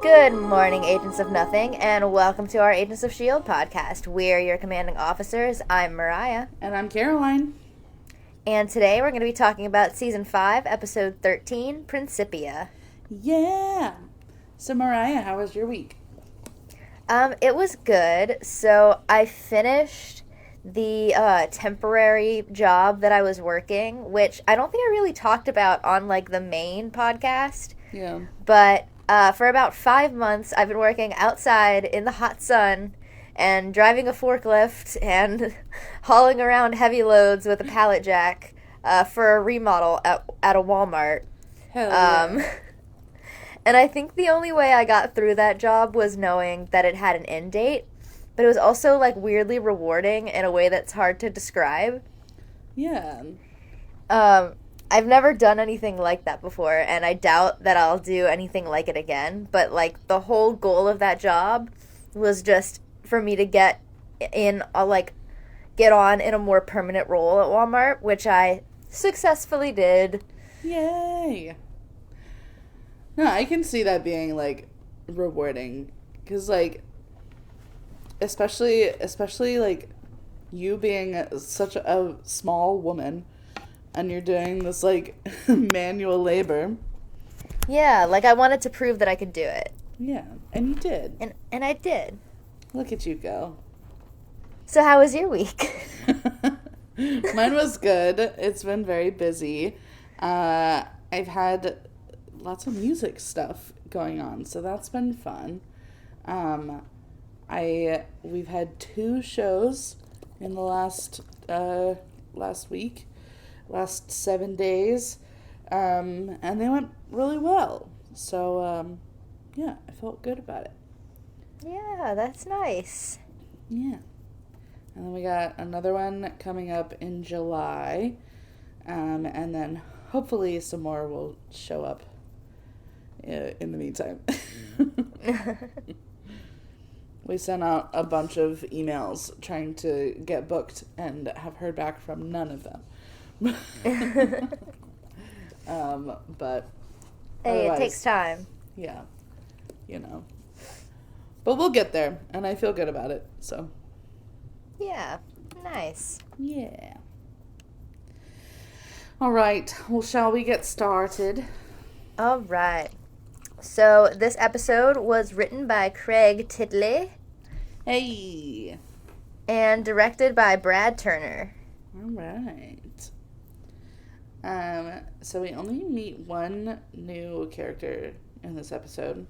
Good morning, Agents of Nothing, and welcome to our Agents of S.H.I.E.L.D. podcast. We're your commanding officers. I'm Mariah. And I'm Caroline. And today we're going to be talking about Season 5, Episode 13, Principia. Yeah! So, Mariah, how was your week? It was good. So, I finished the temporary job that I was working, which I don't think I really talked about on, the main podcast. Yeah. But for about 5 months, I've been working outside in the hot sun and driving a forklift and hauling around heavy loads with a pallet jack for a remodel at a Walmart. Hell yeah. And I think the only way I got through that job was knowing that it had an end date. But it was also, weirdly rewarding in a way that's hard to describe. Yeah. I've never done anything like that before, and I doubt that I'll do anything like it again. But, the whole goal of that job was just for me to get on in a more permanent role at Walmart, which I successfully did. Yay! No, I can see that being, rewarding. Because, especially, you being such a small woman, and you're doing this, manual labor. Yeah, I wanted to prove that I could do it. Yeah, and you did. And I did. Look at you go. So how was your week? Mine was good. It's been very busy. I've had lots of music stuff going on, so that's been fun. We've had 2 shows in the last week. Last 7 days, and they went really well. So, yeah, I felt good about it. Yeah, that's nice. Yeah. And then we got another one coming up in July, and then hopefully some more will show up in the meantime. We sent out a bunch of emails trying to get booked and have heard back from none of them. But hey, it takes time. Yeah, but we'll get there, and I feel good about it, so yeah, nice. Yeah. All right, well, shall we get started? All right, so this episode was written by Craig Titley. Hey. And directed by Brad Turner. All right. So we only meet one new character in this episode.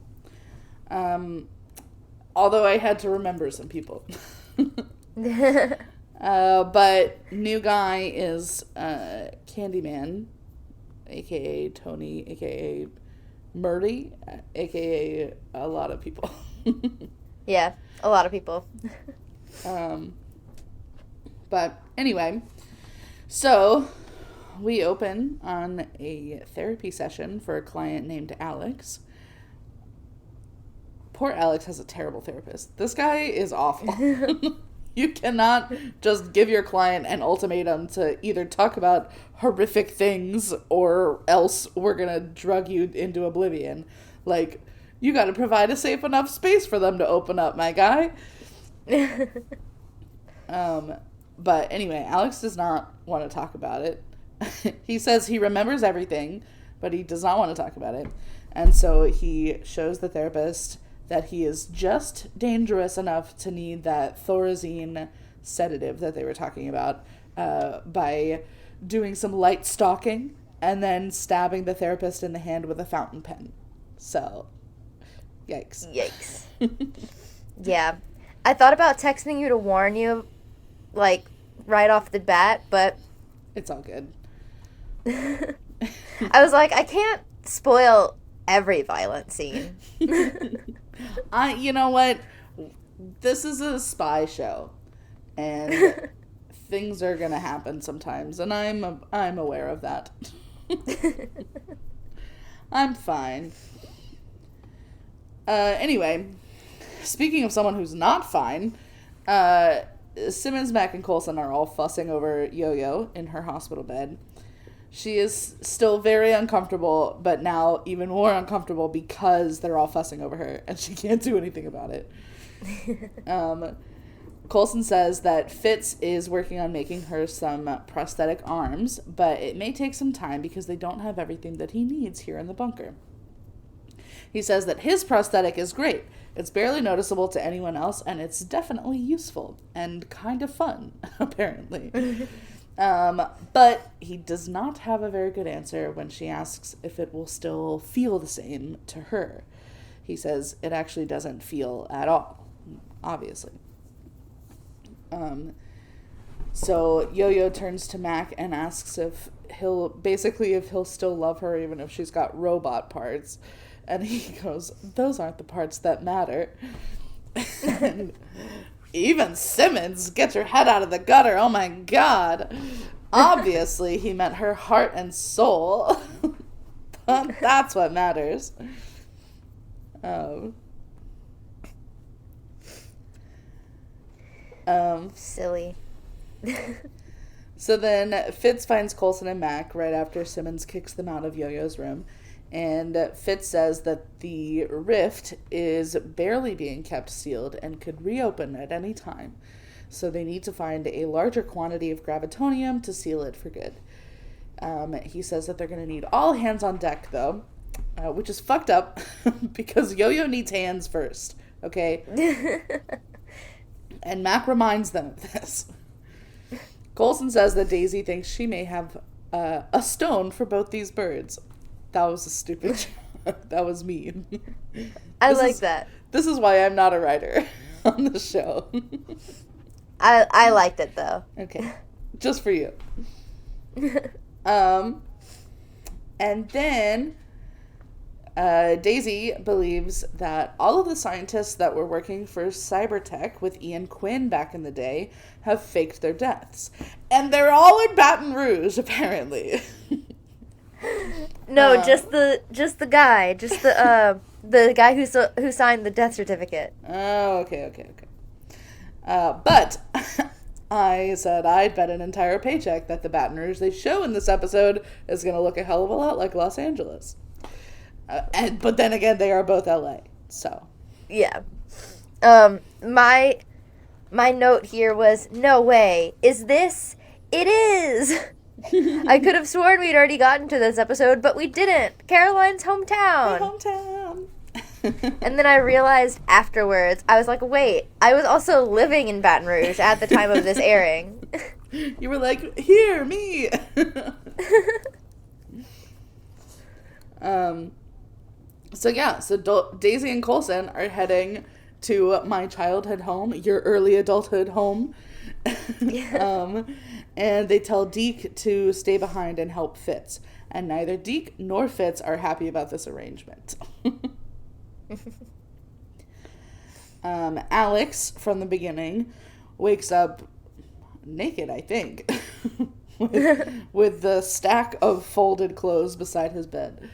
Although I had to remember some people. But new guy is Candyman, a.k.a. Tony, a.k.a. Murdy, a.k.a. a lot of people. Yeah, a lot of people. But anyway, so we open on a therapy session for a client named Alex. Poor Alex has a terrible therapist. This guy is awful. You cannot just give your client an ultimatum to either talk about horrific things or else we're going to drug you into oblivion. You got to provide a safe enough space for them to open up, my guy. But anyway, Alex does not want to talk about it. He says he remembers everything, but he does not want to talk about it. And so he shows the therapist that he is just dangerous enough to need that Thorazine sedative that they were talking about by doing some light stalking and then stabbing the therapist in the hand with a fountain pen. So, yikes. Yikes. Yeah. I thought about texting you to warn you, right off the bat, but it's all good. I was like, I can't spoil every violent scene. You know what? This is a spy show, and things are gonna happen sometimes, and I'm aware of that. I'm fine. Anyway, speaking of someone who's not fine, Simmons, Mack, and Coulson are all fussing over Yo-Yo in her hospital bed. She is still very uncomfortable, but now even more uncomfortable because they're all fussing over her, and she can't do anything about it. Coulson says that Fitz is working on making her some prosthetic arms, but it may take some time because they don't have everything that he needs here in the bunker. He says that his prosthetic is great. It's barely noticeable to anyone else, and it's definitely useful and kind of fun, apparently. But he does not have a very good answer when she asks if it will still feel the same to her. He says it actually doesn't feel at all, obviously. So Yo-Yo turns to Mac and asks if he'll still love her even if she's got robot parts. And he goes, those aren't the parts that matter. And even Simmons, get your head out of the gutter. Oh my God. Obviously, he meant her heart and soul. That's what matters. Silly. So then Fitz finds Coulson and Mac right after Simmons kicks them out of Yo-Yo's room. And Fitz says that the rift is barely being kept sealed and could reopen at any time. So they need to find a larger quantity of gravitonium to seal it for good. He says that they're going to need all hands on deck, though, which is fucked up because Yo-Yo needs hands first, okay? And Mac reminds them of this. Coulson says that Daisy thinks she may have a stone for both these birds. That was a stupid joke. That was mean. I like that. This is why I'm not a writer on the show. I liked it, though. Okay. Just for you. And then Daisy believes that all of the scientists that were working for Cybertech with Ian Quinn back in the day have faked their deaths. And they're all in Baton Rouge, apparently. No, just the guy, the guy who signed the death certificate. Oh, okay. But I said I'd bet an entire paycheck that the Baton Rouge they show in this episode is going to look a hell of a lot like Los Angeles. But then again, they are both LA, so. Yeah. My note here was, no way. Is this? It is! I could have sworn we'd already gotten to this episode, but we didn't. Caroline's hometown. My hometown. And then I realized afterwards, I was like, wait, I was also living in Baton Rouge at the time of this airing. You were like, here, me. So Daisy and Coulson are heading to my childhood home, your early adulthood home. And they tell Deke to stay behind and help Fitz. And neither Deke nor Fitz are happy about this arrangement. Alex, from the beginning, wakes up naked, I think, with the stack of folded clothes beside his bed.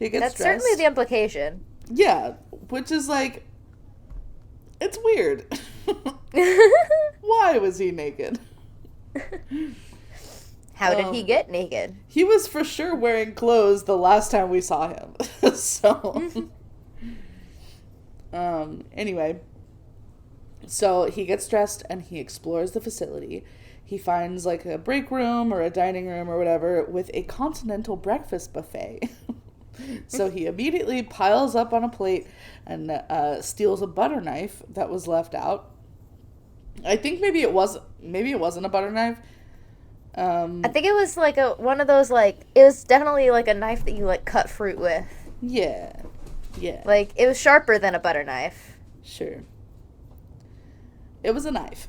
He gets That's dressed. certainly the implication. Yeah, which is like, it's weird. Why was he naked? How did he get naked? He was for sure wearing clothes the last time we saw him. So, anyway, so he gets dressed and he explores the facility. He finds like a break room or a dining room or whatever with a continental breakfast buffet. So he immediately piles up on a plate and steals a butter knife that was left out. I think maybe it wasn't a butter knife. I think it was like one of those, like, it was definitely like a knife that you like cut fruit with. Yeah. Like, it was sharper than a butter knife. Sure. It was a knife.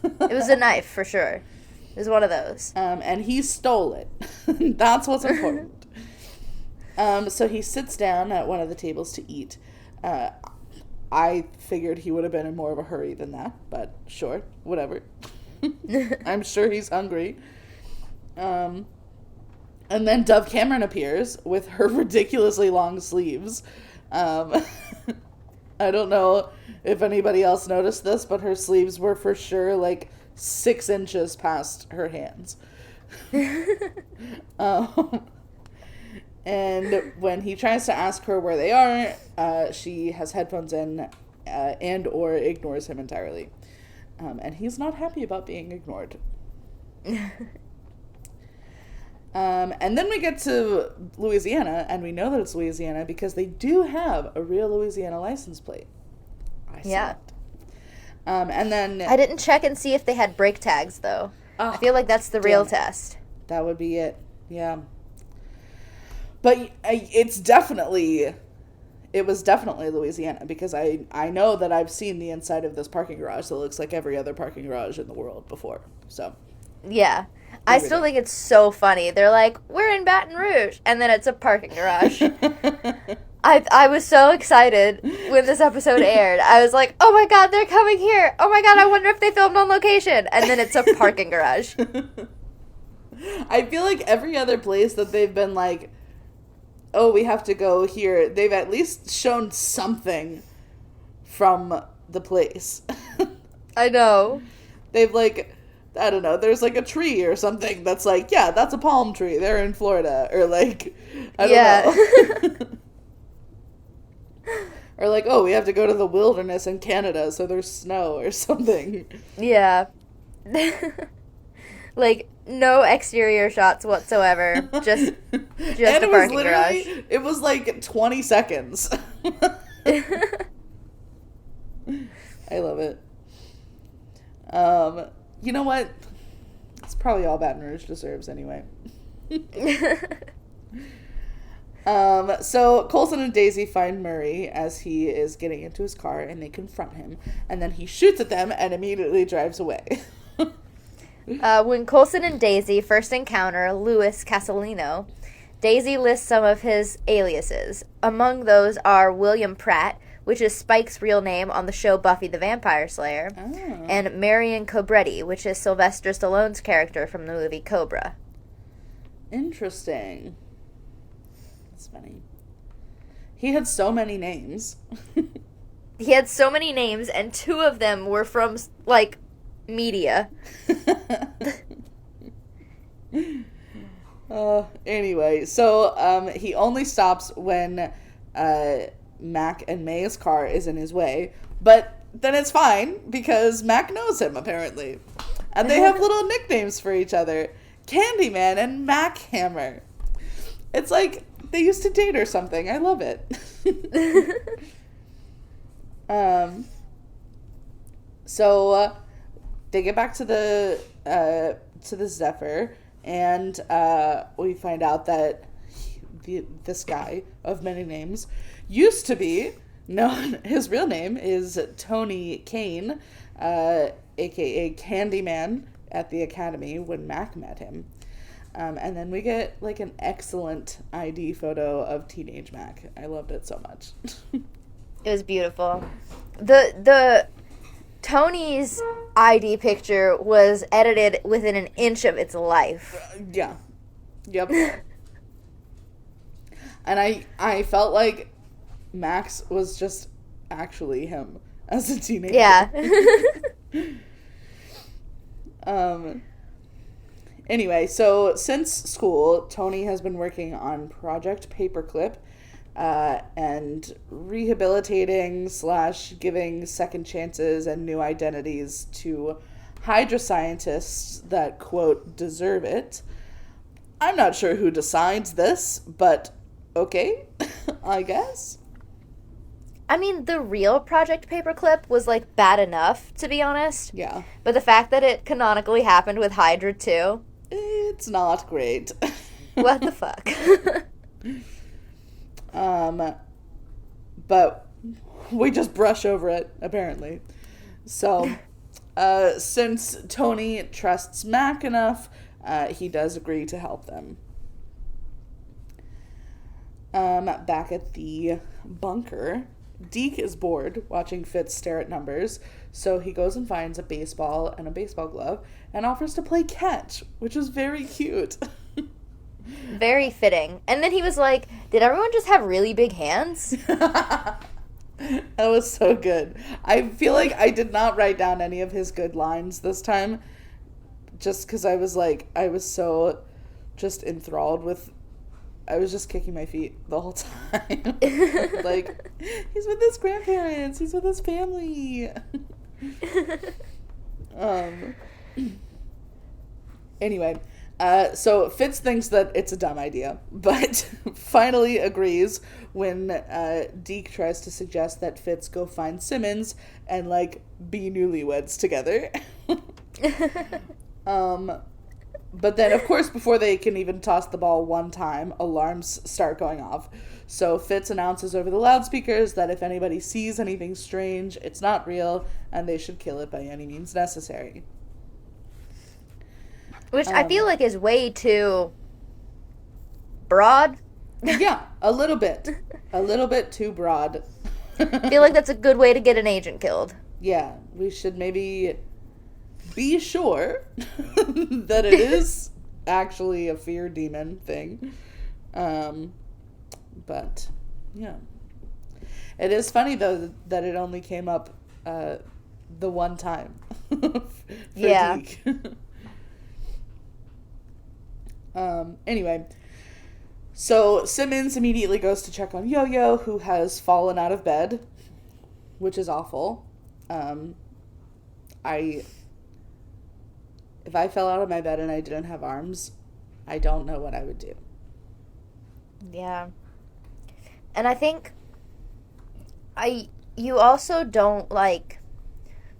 It was a knife for sure. It was one of those. And he stole it. That's what's important. So he sits down at one of the tables to eat. I figured he would have been in more of a hurry than that, but sure, whatever. I'm sure he's hungry. And then Dove Cameron appears with her ridiculously long sleeves. I don't know if anybody else noticed this, but her sleeves were for sure like 6 inches past her hands. And when he tries to ask her where they are, she has headphones in and or ignores him entirely. And he's not happy about being ignored. And then we get to Louisiana, and we know that it's Louisiana because they do have a real Louisiana license plate. I saw it. And then... I didn't check and see if they had brake tags, though. Oh, I feel like that's the real test. That would be it. Yeah. But it was definitely Louisiana because I know that I've seen the inside of this parking garage that looks like every other parking garage in the world before. So... Yeah. I still think it's so funny. They're like, we're in Baton Rouge. And then it's a parking garage. I was so excited when this episode aired. I was like, oh my God, they're coming here. Oh my God, I wonder if they filmed on location. And then it's a parking garage. I feel like every other place that they've been like, oh, we have to go here, they've at least shown something from the place. I know. They've like... I don't know, there's like a tree or something that's like, yeah, that's a palm tree. They're in Florida. Or like, I don't know. Or like, oh, we have to go to the wilderness in Canada, so there's snow or something. Yeah. Like, no exterior shots whatsoever. Just a parking garage. It was like 20 seconds. I love it. You know what? It's probably all Baton Rouge deserves anyway. So Coulson and Daisy find Murray as he is getting into his car, and they confront him. And then he shoots at them and immediately drives away. When Coulson and Daisy first encounter Louis Castellino, Daisy lists some of his aliases. Among those are William Pratt, which is Spike's real name on the show Buffy the Vampire Slayer, and Marion Cobretti, which is Sylvester Stallone's character from the movie Cobra. Interesting. That's funny. He had so many names. He had so many names, and 2 of them were from, like, media. Anyway, so he only stops when... Mac and May's car is in his way, but then it's fine because Mac knows him apparently, and they have little nicknames for each other, Candyman and Mac Hammer. It's like they used to date or something. I love it. So they get back to the Zephyr, and we find out that this guy of many names used to be known, his real name is Tony Kane, aka Candyman at the Academy when Mac met him. And then we get like an excellent ID photo of teenage Mac. I loved it so much. It was beautiful. The Tony's ID picture was edited within an inch of its life. Yeah. Yep. And I felt like Max was just actually him as a teenager. Yeah. Anyway, so since school, Tony has been working on Project Paperclip, and rehabilitating / giving second chances and new identities to Hydra scientists that, quote, deserve it. I'm not sure who decides this, but okay, I guess. I mean, the real Project Paperclip was, like, bad enough, to be honest. Yeah. But the fact that it canonically happened with Hydra, too. It's not great. What the fuck? But we just brush over it, apparently. So, since Tony trusts Mac enough, he does agree to help them. Back at the bunker, Deke is bored watching Fitz stare at numbers, so he goes and finds a baseball and a baseball glove and offers to play catch, which is very cute. Very fitting. And then he was like, did everyone just have really big hands? That was so good. I feel like I did not write down any of his good lines this time, just because I was so just enthralled with, I was just kicking my feet the whole time. Like, he's with his grandparents, he's with his family. Anyway, so Fitz thinks that it's a dumb idea, but finally agrees when Deke tries to suggest that Fitz go find Simmons and, like, be newlyweds together. But then, of course, before they can even toss the ball one time, alarms start going off. So Fitz announces over the loudspeakers that if anybody sees anything strange, it's not real, and they should kill it by any means necessary. Which I feel like is way too broad. Yeah, a little bit. A little bit too broad. I feel like that's a good way to get an agent killed. Yeah, we should maybe be sure that it is actually a fear demon thing. But, yeah. It is funny, though, that it only came up the one time. For Yeah. Deke. Anyway, so Simmons immediately goes to check on Yo-Yo, who has fallen out of bed, which is awful. If I fell out of my bed and I didn't have arms, I don't know what I would do. Yeah. And I think you also don't, like,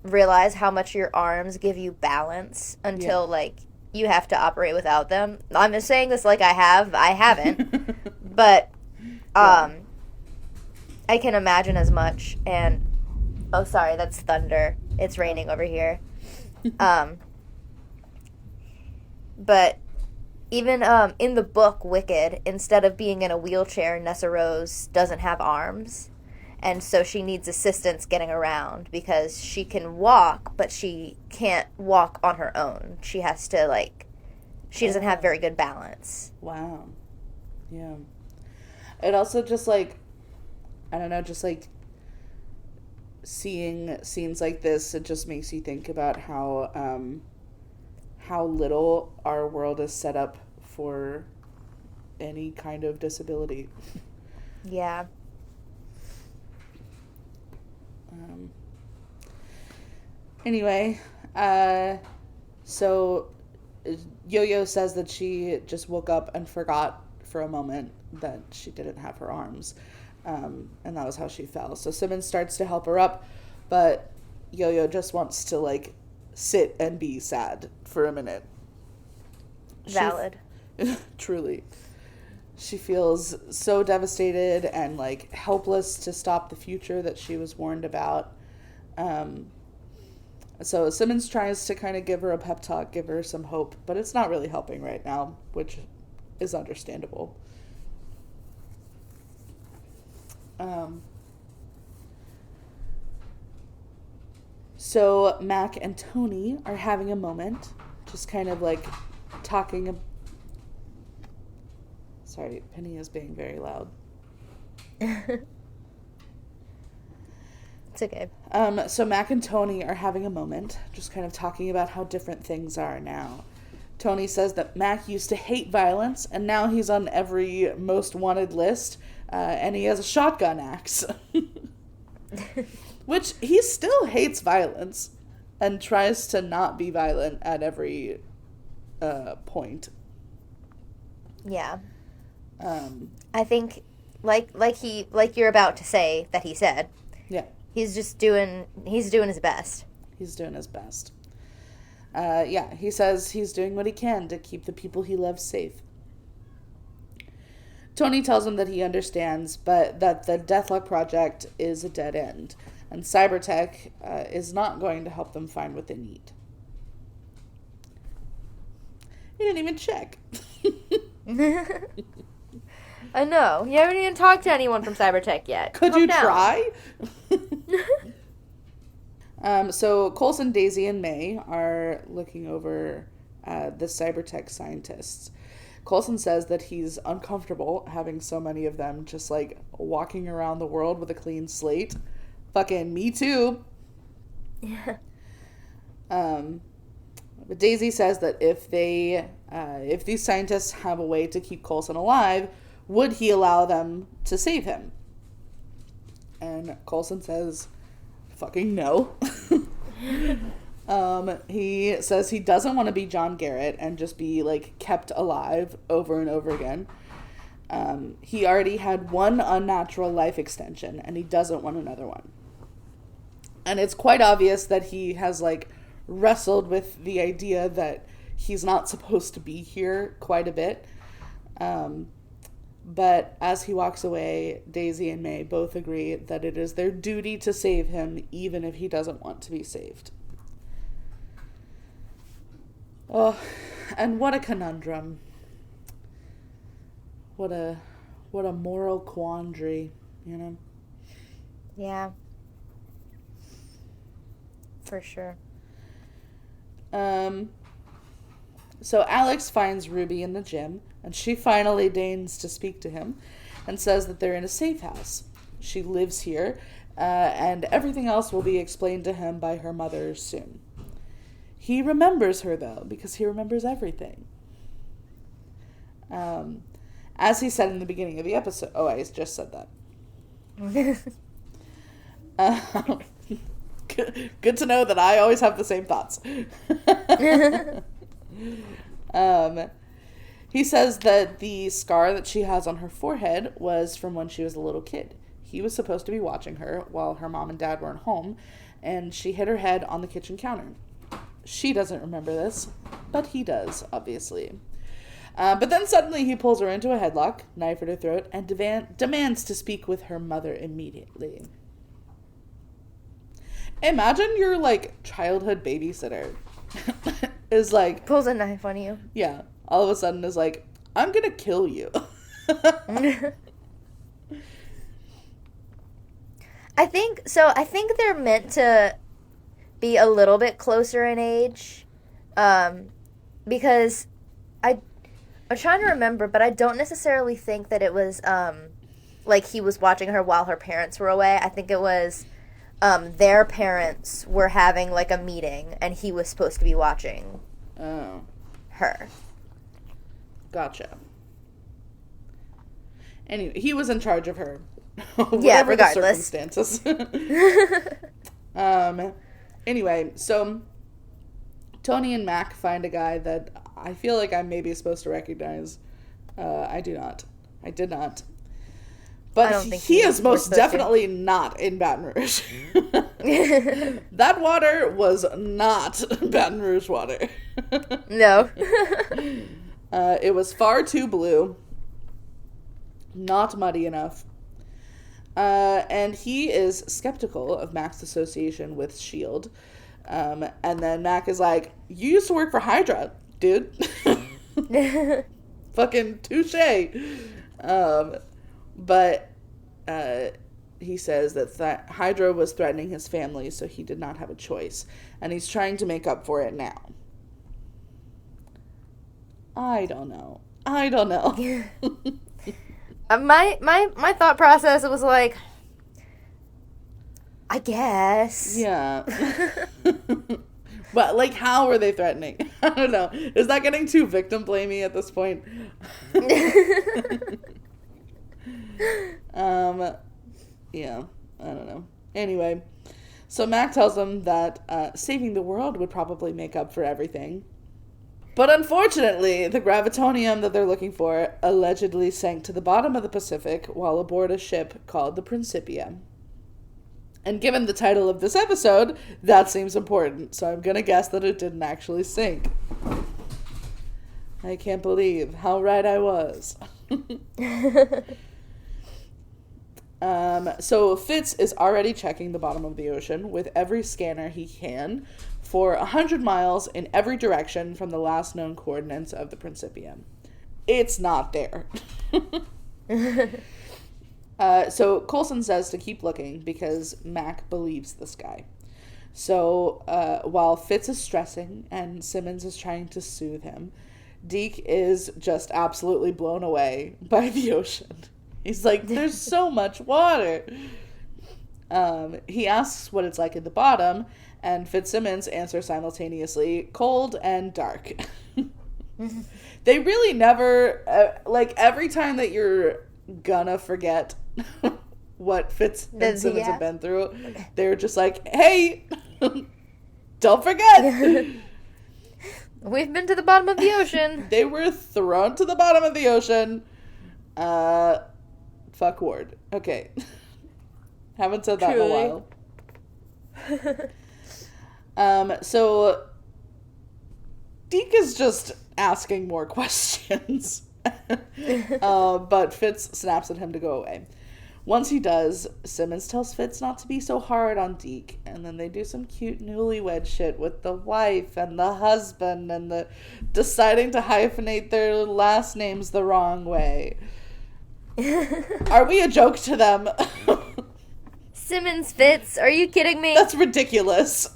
realize how much your arms give you balance until, like, you have to operate without them. I'm just saying this like I haven't. But, I can imagine as much. And, oh, sorry, that's thunder. It's raining over here. But even in the book Wicked, instead of being in a wheelchair, Nessa Rose doesn't have arms. And so she needs assistance getting around because she can walk, but she can't walk on her own. She has to, like, she doesn't have very good balance. Wow. Yeah. It also just, like, I don't know, just, like, seeing scenes like this, it just makes you think about how little our world is set up for any kind of disability. Yeah. Anyway, so Yo-Yo says that she just woke up and forgot for a moment that she didn't have her arms. And that was how she fell. So Simmons starts to help her up, but Yo-Yo just wants to, like, sit and be sad for a minute. Valid. Truly. She feels so devastated and, like, helpless to stop the future that she was warned about. So Simmons tries to kind of give her a pep talk, give her some hope, but it's not really helping right now, which is understandable. So Mac and Tony are having a moment, just kind of, like, talking. Sorry, Penny is being very loud. It's okay. So Mac and Tony are having a moment, just kind of talking about how different things are now. Tony says that Mac used to hate violence, and now he's on every most wanted list, and he has a shotgun axe. Which, he still hates violence, and tries to not be violent at every point. Yeah. I think, like you're about to say that he said. Yeah. He's doing his best. He's doing his best. Yeah, he says he's doing what he can to keep the people he loves safe. Tony tells him that he understands, but that the Deathlock Project is a dead end, and Cybertech is not going to help them find what they need. He didn't even check. I know. You haven't even talked to anyone from Cybertech yet. Could you try? So Coulson, Daisy, and May are looking over the Cybertech scientists. Coulson says that he's uncomfortable having so many of them just, like, walking around the world with a clean slate. Fucking me too. Yeah. But Daisy says that if these scientists have a way to keep Coulson alive, would he allow them to save him? And Coulson says, fucking no. He says he doesn't want to be John Garrett and just be, like, kept alive over and over again. He already had one unnatural life extension, and he doesn't want another one. And it's quite obvious that he has, like, wrestled with the idea that he's not supposed to be here quite a bit. But as he walks away, Daisy and May both agree that it is their duty to save him, even if he doesn't want to be saved. Oh, and what a conundrum. What a moral quandary, you know? Yeah. For sure. So Alex finds Ruby in the gym, and she finally deigns to speak to him and says that they're in a safe house. She lives here, and everything else will be explained to him by her mother soon. He remembers her, though, because he remembers everything. As he said in the beginning of the episode... Oh, I just said that. Good to know that I always have the same thoughts. He says that the scar that she has on her forehead was from when she was a little kid. He was supposed to be watching her while her mom and dad weren't home, and she hit her head on the kitchen counter. She doesn't remember this, but he does, obviously. But then suddenly he pulls her into a headlock, knife at her throat, and demands to speak with her mother immediately. Imagine your, like, childhood babysitter is like... Pulls a knife on you. Yeah. All of a sudden is like, I'm gonna kill you. I think they're meant to be a little bit closer in age. Because I'm trying to remember, but I don't necessarily think that it was, like he was watching her while her parents were away. I think it was... their parents were having, like, a meeting, and he was supposed to be watching her. Gotcha. Anyway, he was in charge of her. Yeah, regardless. The circumstances. Anyway, so Tony and Mac find a guy that I feel like I'm maybe supposed to recognize. I do not. I did not. But he is most definitely not in Baton Rouge. That water was not Baton Rouge water. No. It was far too blue. Not muddy enough. And he is skeptical of Mac's association with S.H.I.E.L.D. And then Mac is like, you used to work for Hydra, dude. Fucking touche. But he says that Hydra was threatening his family, so he did not have a choice. And he's trying to make up for it now. I don't know. My thought process was like, I guess. Yeah. But, like, how were they threatening? I don't know. Is that getting too victim blamey at this point? Yeah, I don't know. Anyway, so Mac tells them that saving the world would probably make up for everything. But unfortunately, the gravitonium that they're looking for allegedly sank to the bottom of the Pacific while aboard a ship called the Principia. And given the title of this episode, that seems important, so I'm gonna guess that it didn't actually sink. I can't believe how right I was. So Fitz is already checking the bottom of the ocean with every scanner he can for 100 miles in every direction from the last known coordinates of the Principia. It's not there. So Coulson says to keep looking because Mac believes this guy. So while Fitz is stressing and Simmons is trying to soothe him, Deke is just absolutely blown away by the ocean. He's like, there's so much water. He asks what it's like at the bottom, and Fitzsimmons answers simultaneously, cold and dark. They really never, like, every time that you're gonna forget what Fitz and Simmons have been through, they're just like, hey, don't forget. We've been to the bottom of the ocean. They were thrown to the bottom of the ocean. Fuck Ward. Okay. Haven't said that in a while. So Deke is just asking more questions. But Fitz snaps at him to go away. Once he does, Simmons tells Fitz not to be so hard on Deke, and then they do some cute newlywed shit with the wife and the husband and the deciding to hyphenate their last names the wrong way. Are we a joke to them? Simmons Fitz, are you kidding me? That's ridiculous.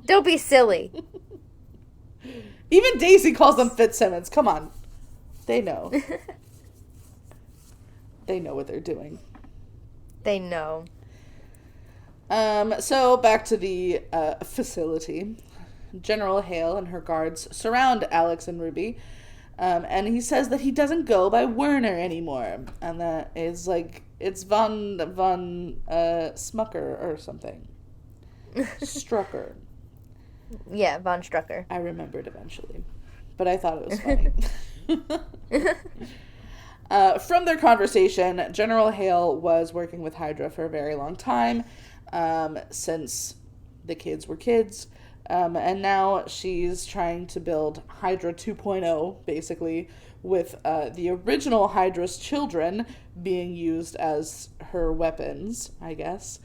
Don't be silly. Even Daisy calls them Fitzsimmons. Come on. They know. They know what they're doing. They know. So back to the facility. General Hale and her guards surround Alex and Ruby. And he says that he doesn't go by Werner anymore. And that is like, it's von Smucker or something. Strucker. Yeah, von Strucker. I remembered eventually. But I thought it was funny. From their conversation, General Hale was working with Hydra for a very long time, since the kids were kids. And now she's trying to build Hydra 2.0, basically, with the original Hydra's children being used as her weapons, I guess.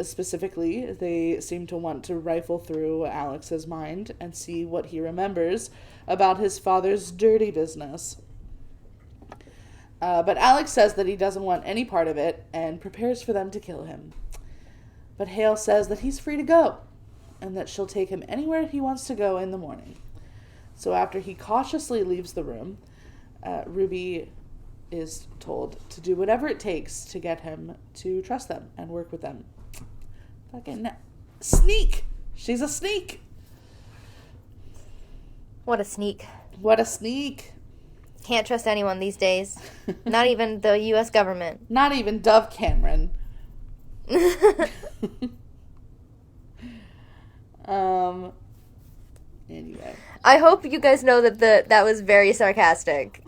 Specifically, they seem to want to rifle through Alex's mind and see what he remembers about his father's dirty business. But Alex says that he doesn't want any part of it and prepares for them to kill him. But Hale says that he's free to go and that she'll take him anywhere he wants to go in the morning. So after he cautiously leaves the room, Ruby is told to do whatever it takes to get him to trust them and work with them. Fucking sneak! She's a sneak! What a sneak. What a sneak! Can't trust anyone these days. Not even the U.S. government. Not even Dove Cameron. Anyway. I hope you guys know that that was very sarcastic.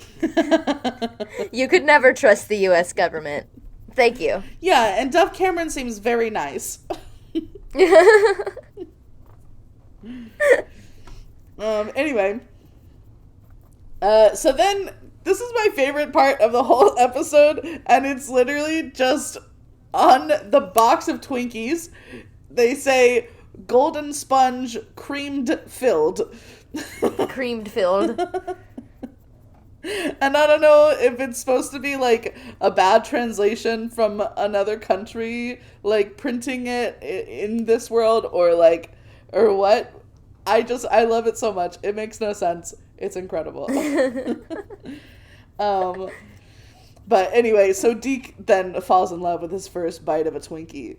You could never trust the U.S. government. Thank you. Yeah, and Dove Cameron seems very nice. Anyway. So then, this is my favorite part of the whole episode, and it's literally just on the box of Twinkies, they say, golden sponge creamed filled. Creamed filled. And I don't know if it's supposed to be like a bad translation from another country, like printing it in this world, or what. I love it so much. It makes no sense. It's incredible. But anyway, so Deke then falls in love with his first bite of a Twinkie.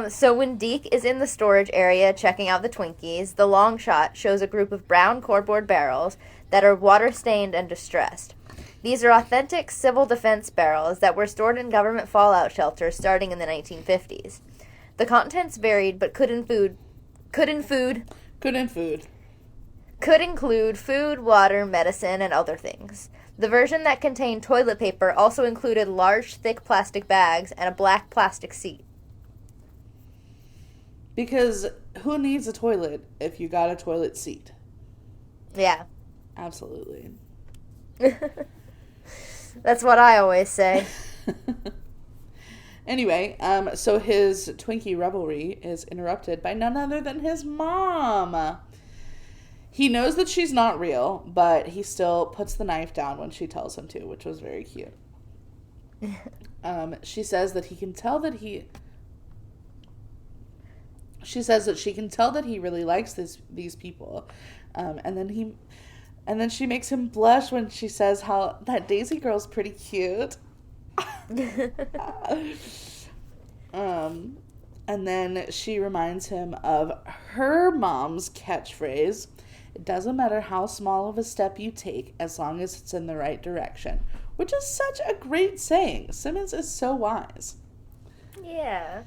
So when Deke is in the storage area checking out the Twinkies, the long shot shows a group of brown cardboard barrels that are water-stained and distressed. These are authentic civil defense barrels that were stored in government fallout shelters starting in the 1950s. The contents varied, but could include food, water, medicine, and other things. The version that contained toilet paper also included large, thick plastic bags and a black plastic seat. Because who needs a toilet if you got a toilet seat? Yeah. Absolutely. That's what I always say. Anyway, so his Twinkie revelry is interrupted by none other than his mom. He knows that she's not real, but he still puts the knife down when she tells him to, which was very cute. She says that she can tell that he really likes these people. And then she makes him blush when she says how that Daisy girl's pretty cute. And then she reminds him of her mom's catchphrase, "It doesn't matter how small of a step you take as long as it's in the right direction," which is such a great saying. Simmons is so wise. Yeah.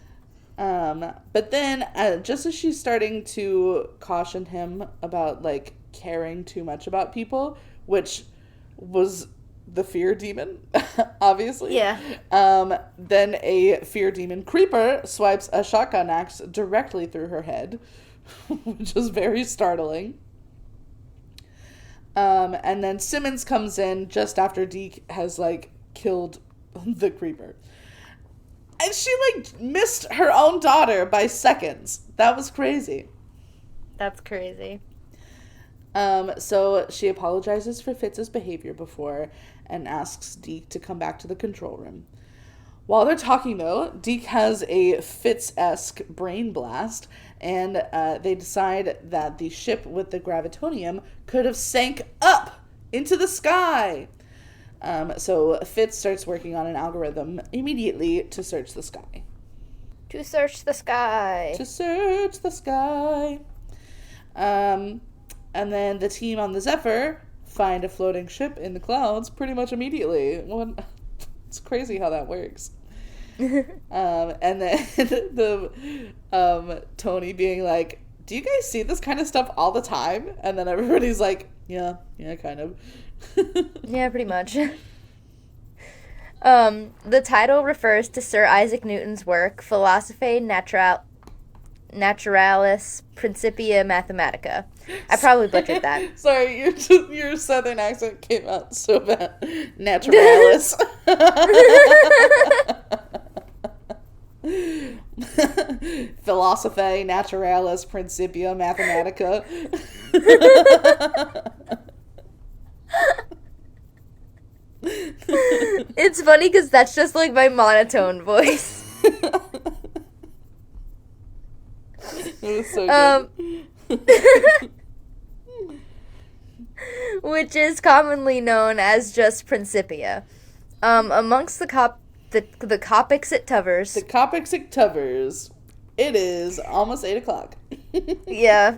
But then, just as she's starting to caution him about, like, caring too much about people, which was the fear demon, obviously. Yeah. Then a fear demon creeper swipes a shotgun axe directly through her head, which is very startling. And then Simmons comes in just after Deke has, like, killed the creeper. And she, like, missed her own daughter by seconds. That was crazy. That's crazy. So she apologizes for Fitz's behavior before and asks Deke to come back to the control room. While they're talking, though, Deke has a Fitz-esque brain blast, and they decide that the ship with the gravitonium could have sank up into the sky. So Fitz starts working on an algorithm immediately to search the sky. To search the sky. To search the sky. And then the team on the Zephyr find a floating ship in the clouds pretty much immediately. It's crazy how that works. And then the Tony being like, "Do you guys see this kind of stuff all the time?" And then everybody's like, yeah, kind of. Yeah, pretty much. The title refers to Sir Isaac Newton's work, Philosophiae Naturalis Principia Mathematica. I probably butchered that. Sorry, your southern accent came out so bad. Naturalis. Philosophiae Naturalis Principia Mathematica. It's funny because that's just like my monotone voice. It was so good. Which is commonly known as just Principia. Amongst the Copixit Tuvers. The Copixit Tuvers. It is almost 8 o'clock. Yeah.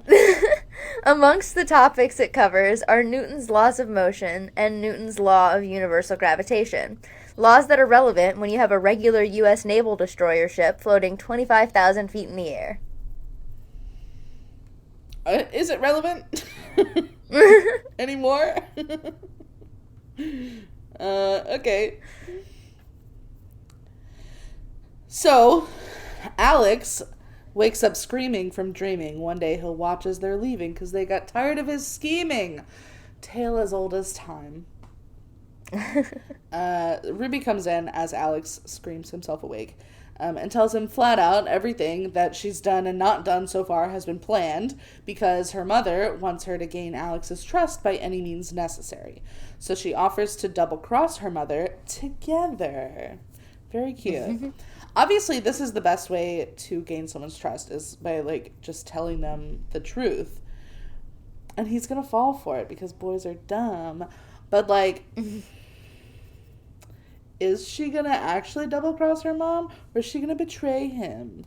Amongst the topics it covers are Newton's laws of motion and Newton's law of universal gravitation. Laws that are relevant when you have a regular U.S. naval destroyer ship floating 25,000 feet in the air. Is it relevant anymore? Okay. So, Alex wakes up screaming from dreaming. One day he'll watch as they're leaving because they got tired of his scheming. Tale as old as time. Ruby comes in as Alex screams himself awake. And tells him flat out everything that she's done and not done so far has been planned because her mother wants her to gain Alex's trust by any means necessary. So she offers to double-cross her mother together. Very cute. Obviously, this is the best way to gain someone's trust is by, like, just telling them the truth. And he's gonna fall for it because boys are dumb. But, like... Is she going to actually double-cross her mom, or is she going to betray him?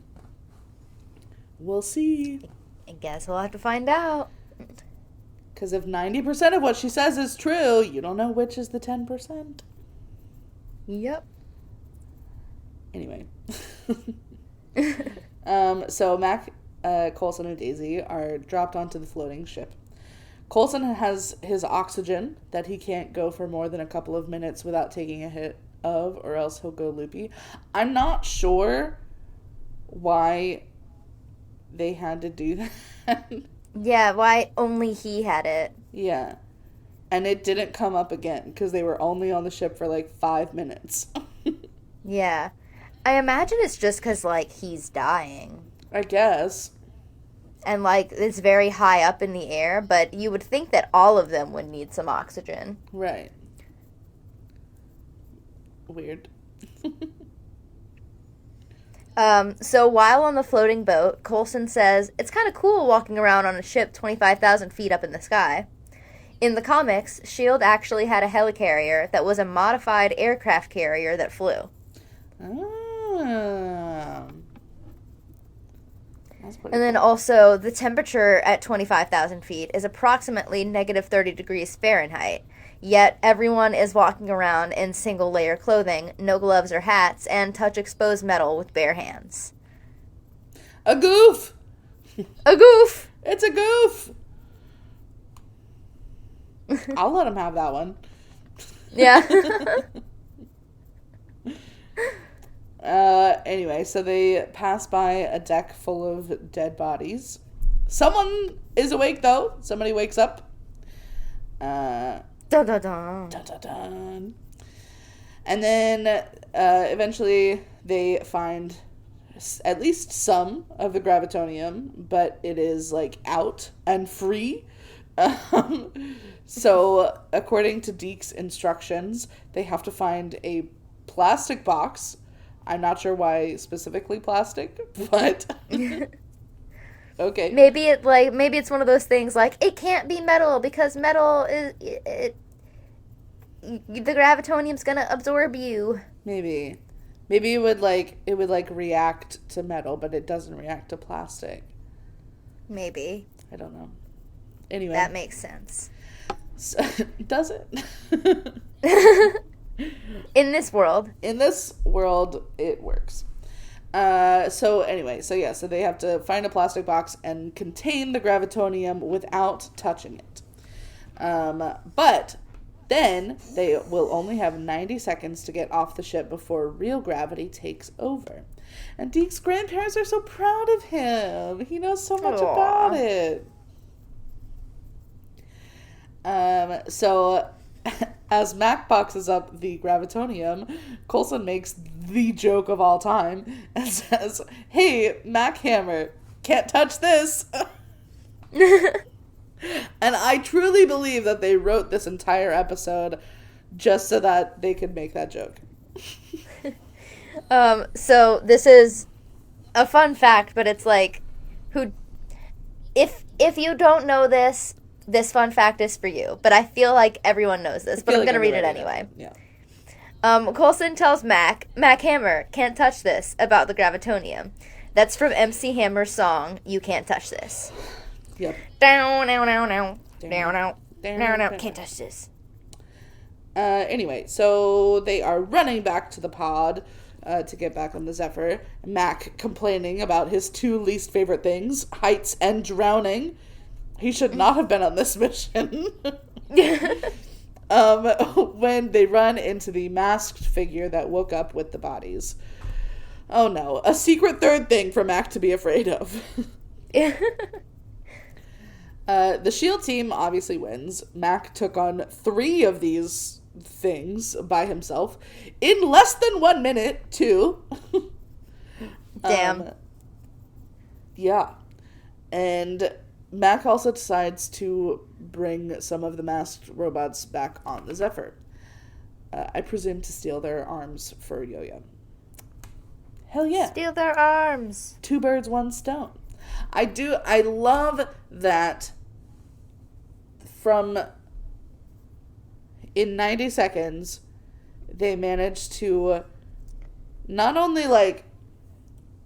We'll see. I guess we'll have to find out. Because if 90% of what she says is true, you don't know which is the 10%. Yep. Anyway. So Mac, Coulson, and Daisy are dropped onto the floating ship. Coulson has his oxygen that he can't go for more than a couple of minutes without taking a hit of, or else he'll go loopy. I'm not sure why they had to do that. Yeah, why only he had it. Yeah. And it didn't come up again because they were only on the ship for like 5 minutes. Yeah. I imagine it's just because, like, he's dying. I guess. And, like, it's very high up in the air, but you would think that all of them would need some oxygen. Right. Weird. So while on the floating boat, Coulson says, "It's kind of cool walking around on a ship 25,000 feet up in the sky." In the comics, S.H.I.E.L.D. actually had a helicarrier that was a modified aircraft carrier that flew. Oh. And then also, the temperature at 25,000 feet is approximately negative 30 degrees Fahrenheit. Yet, everyone is walking around in single-layer clothing, no gloves or hats, and touch exposed metal with bare hands. A goof! A goof! It's a goof! I'll let him have that one. Yeah. Anyway, so they pass by a deck full of dead bodies. Someone is awake, though. Somebody wakes up. Dun dun dun. Dun, dun, dun. And then eventually they find at least some of the gravitonium, but it is like out and free. So according to Deke's instructions, they have to find a plastic box. I'm not sure why specifically plastic, but okay. Maybe it's one of those things like it can't be metal because metal is the gravitonium's gonna absorb you. Maybe it would react to metal, but it doesn't react to plastic. Maybe. I don't know. Anyway, that makes sense. So, does it? In this world, it works. So they have to find a plastic box and contain the gravitonium without touching it. But then they will only have 90 seconds to get off the ship before real gravity takes over. And Deke's grandparents are so proud of him. He knows so much about it. So as Mac boxes up the gravitonium, Coulson makes the joke of all time and says, "Hey, Mac Hammer, can't touch this." And I truly believe that they wrote this entire episode just so that they could make that joke. So this is a fun fact, but it's like, if you don't know this fun fact is for you. But I feel like everyone knows this, but I'm going to read it anyway. Yeah. Coulson tells Mac Hammer, can't touch this, about the gravitonium. That's from MC Hammer's song, You Can't Touch This. Yep. Down, can't touch this. Anyway, so they are running back to the pod to get back on the Zephyr. Mac complaining about his two least favorite things, heights and drowning. He should not have been on this mission. When they run into the masked figure that woke up with the bodies. Oh no, a secret third thing for Mac to be afraid of. The SHIELD team obviously wins. Mac took on 3 of these things by himself in less than 1 minute, too. Damn. Yeah. And Mac also decides to bring some of the masked robots back on the Zephyr. I presume to steal their arms for Yo-Yo. Hell yeah. Steal their arms. 2 birds, 1 stone. I love that in 90 seconds, they managed to not only,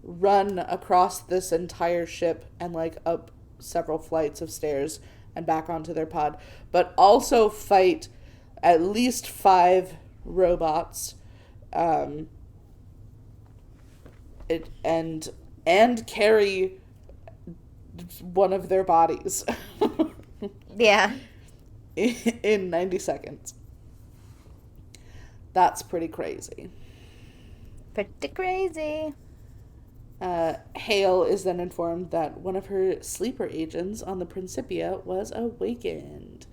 run across this entire ship and, up several flights of stairs and back onto their pod, but also fight at least 5 robots, and carry one of their bodies. Yeah. In 90 seconds. That's pretty crazy. Pretty crazy. Hale is then informed that one of her sleeper agents on the Principia was awakened.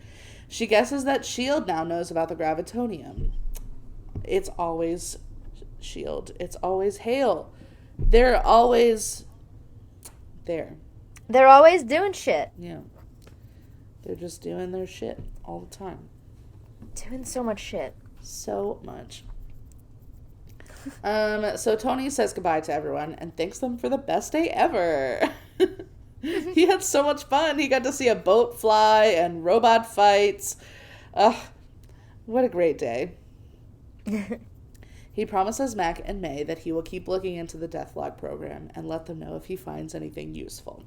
She guesses that SHIELD now knows about the gravitonium. It's always SHIELD. It's always Hale. They're always there. They're always doing shit. Yeah. They're just doing their shit all the time. Doing so much shit. So much. So Tony says goodbye to everyone and thanks them for the best day ever. He had so much fun. He got to see a boat fly and robot fights. Ugh, what a great day. He promises Mac and May that he will keep looking into the death log program and let them know if he finds anything useful.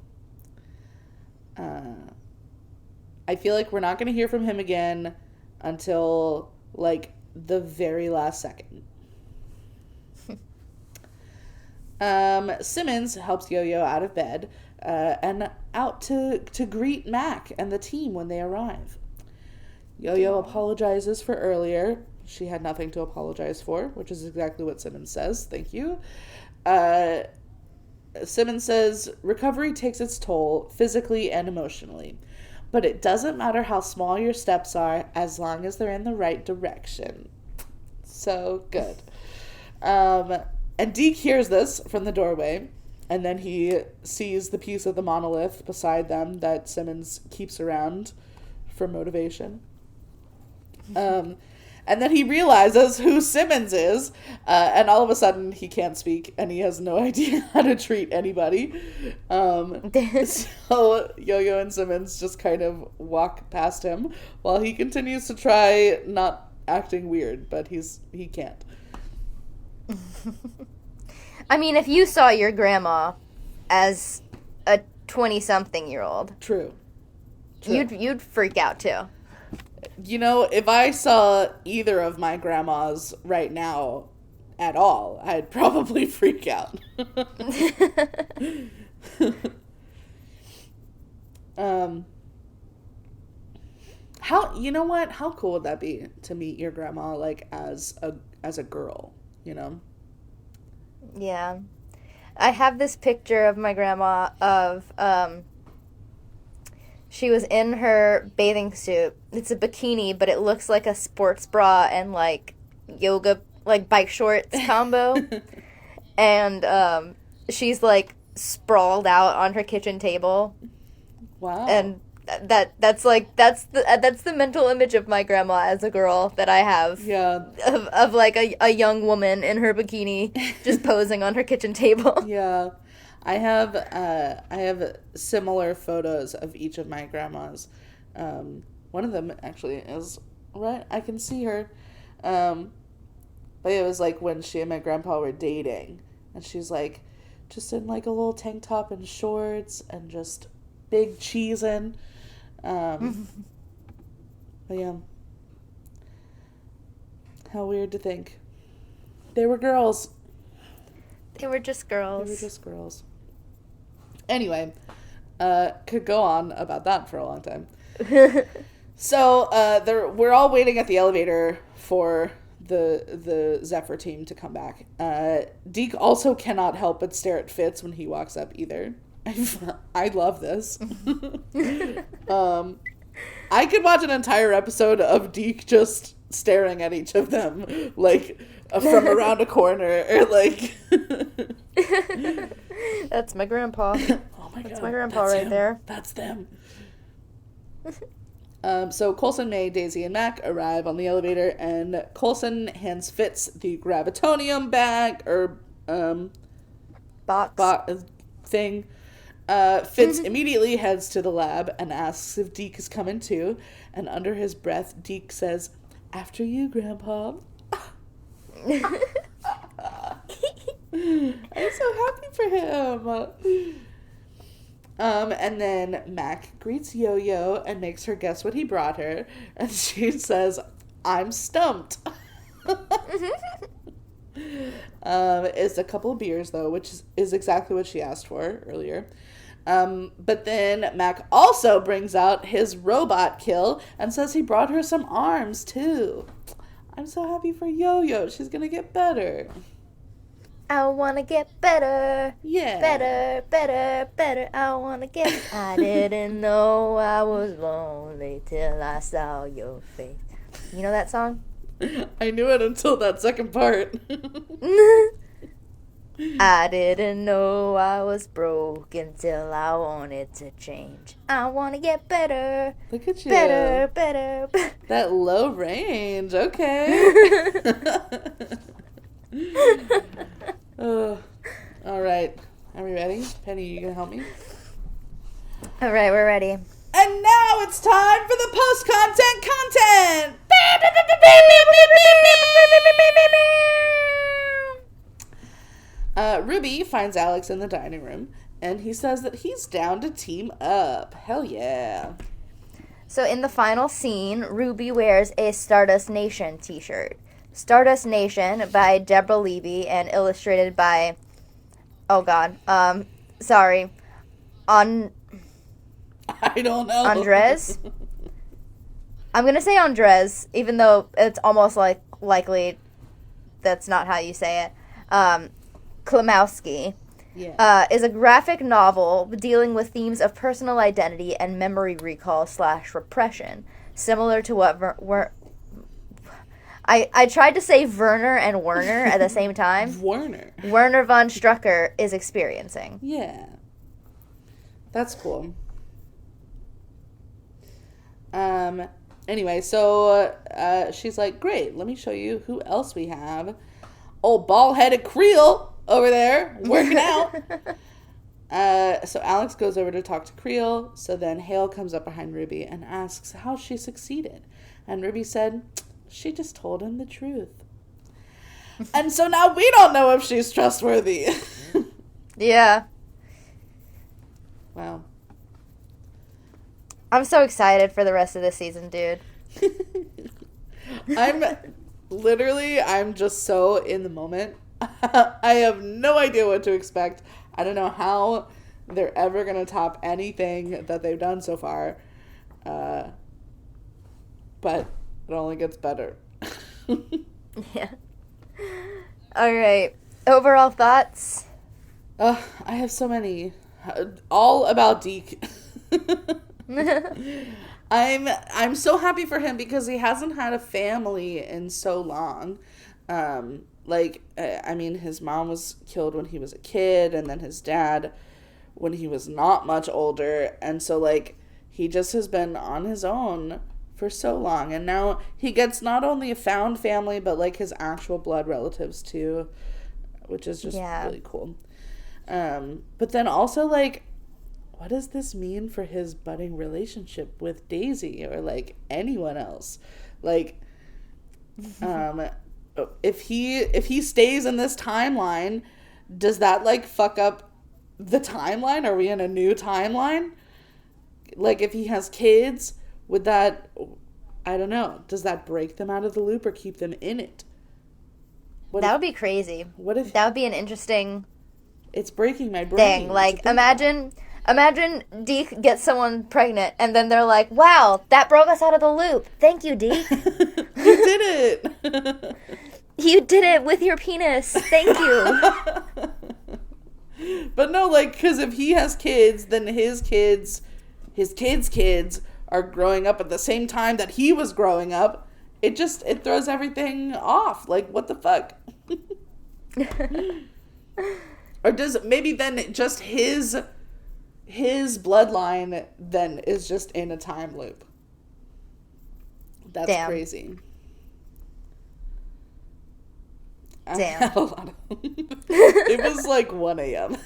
I feel like we're not going to hear from him again until, like, the very last second. Simmons helps Yo-Yo out of bed and out to greet Mac and the team when they arrive. Yo-Yo apologizes for earlier. She had nothing to apologize for, which is exactly what Simmons says. Thank you. Simmons says, recovery takes its toll physically and emotionally, but it doesn't matter how small your steps are as long as they're in the right direction. So good. And Deke hears this from the doorway, and then he sees the piece of the monolith beside them that Simmons keeps around for motivation. And then he realizes who Simmons is, and all of a sudden he can't speak, and he has no idea how to treat anybody. So Yo-Yo and Simmons just kind of walk past him while he continues to try not acting weird, but he can't. I mean, if you saw your grandma as a 20-something-year-old, True. you'd freak out too. You know, if I saw either of my grandmas right now at all, I'd probably freak out. You know what? How cool would that be to meet your grandma, like, as a girl, you know? Yeah. I have this picture of my grandma of, she was in her bathing suit. It's a bikini, but it looks like a sports bra and, like, yoga, like, bike shorts combo. And, she's, like, sprawled out on her kitchen table. Wow. And that's the mental image of my grandma as a girl that I have. Yeah. Of like a young woman in her bikini just posing on her kitchen table. Yeah. I have similar photos of each of my grandmas. One of them actually is right. I can see her. But it was like when she and my grandpa were dating, and she's like just in like a little tank top and shorts and just big cheesin'. But yeah. How weird to think. They were girls. They were just girls. They were just girls. Anyway, could go on about that for a long time. So, we're all waiting at the elevator for the Zephyr team to come back. Deke also cannot help but stare at Fitz when he walks up either. I love this. I could watch an entire episode of Deke just staring at each of them, like, from around a corner, or like... That's my grandpa. Oh my God. That's my grandpa right him. there. That's them. So Coulson, May, Daisy, and Mac arrive on the elevator, and Coulson hands Fitz the gravitonium bag, or, Box. Thing. Fitz immediately heads to the lab and asks if Deke is coming too, and under his breath, Deke says, "After you, Grandpa." I'm so happy for him. And then Mac greets Yo-Yo and makes her guess what he brought her, and she says, "I'm stumped." It's a couple of beers, though, which is exactly what she asked for earlier. But then Mac also brings out his robot kill and says he brought her some arms, too. I'm so happy for Yo-Yo. She's gonna get better. I wanna get better. Yeah. Better. I wanna get... I didn't know I was lonely till I saw your face. You know that song? I knew it until that second part. I didn't know I was broken till I wanted to change. I wanna get better. Look at you. Better. That low range. Okay. All right. Are we ready? Penny, you gonna help me? All right, we're ready. And now it's time for the post-content content! Ruby finds Alex in the dining room, and he says that he's down to team up. Hell yeah. So in the final scene, Ruby wears a Stardust Nation t-shirt. Stardust Nation by Deborah Levy and illustrated by, I don't know. Andres? I'm going to say Andres, even though it's almost likely that's not how you say it. Klimowski. Yeah. Is a graphic novel dealing with themes of personal identity and memory recall / repression, similar to what I tried to say Werner and Werner at the same time. Werner von Strucker is experiencing. Yeah. That's cool. Anyway, so she's like, great, let me show you who else we have. Old bald-headed Creel over there working out. So Alex goes over to talk to Creel. So then Hale comes up behind Ruby and asks how she succeeded. And Ruby said, she just told him the truth. And so now we don't know if she's trustworthy. Yeah. Wow. I'm so excited for the rest of this season, dude. I'm just so in the moment. I have no idea what to expect. I don't know how they're ever going to top anything that they've done so far. But it only gets better. Yeah. All right. Overall thoughts? I have so many. All about Deke. I'm so happy for him because he hasn't had a family in so long. His mom was killed when he was a kid, and then his dad when he was not much older, and so he just has been on his own for so long, and now he gets not only a found family but his actual blood relatives too, which is just really cool. But then also what does this mean for his budding relationship with Daisy or anyone else? If he stays in this timeline, does that fuck up the timeline? Are we in a new timeline? If he has kids, would that, I don't know, does that break them out of the loop or keep them in it? That would be crazy. What if that would be an interesting it's breaking my brain thing. Imagine Deke gets someone pregnant, and then they're like, wow, that broke us out of the loop. Thank you, Deke. You did it. You did it with your penis. Thank you. But no, because if he has kids, then his kids' kids are growing up at the same time that he was growing up. It throws everything off. What the fuck? Or does maybe then just his bloodline then is just in a time loop? That's crazy. Damn. I had a lot of it was 1 a.m.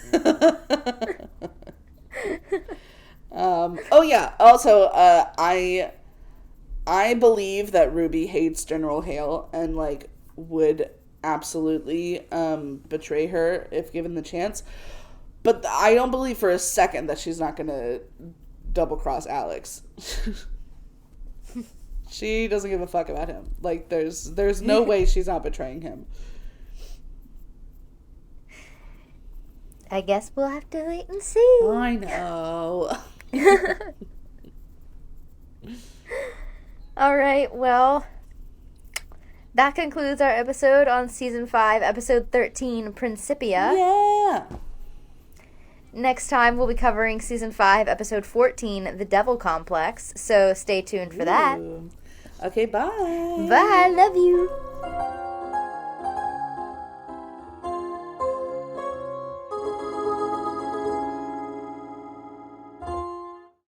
Oh yeah. Also, I believe that Ruby hates General Hale and would absolutely betray her if given the chance. But I don't believe for a second that she's not gonna double cross Alex. She doesn't give a fuck about him. There's no way she's not betraying him. I guess we'll have to wait and see. I know. All right, well, that concludes our episode on Season 5, Episode 13, Principia. Yeah. Next time, we'll be covering Season 5, Episode 14, The Devil Complex, so stay tuned for that. Okay, bye. Bye, love you.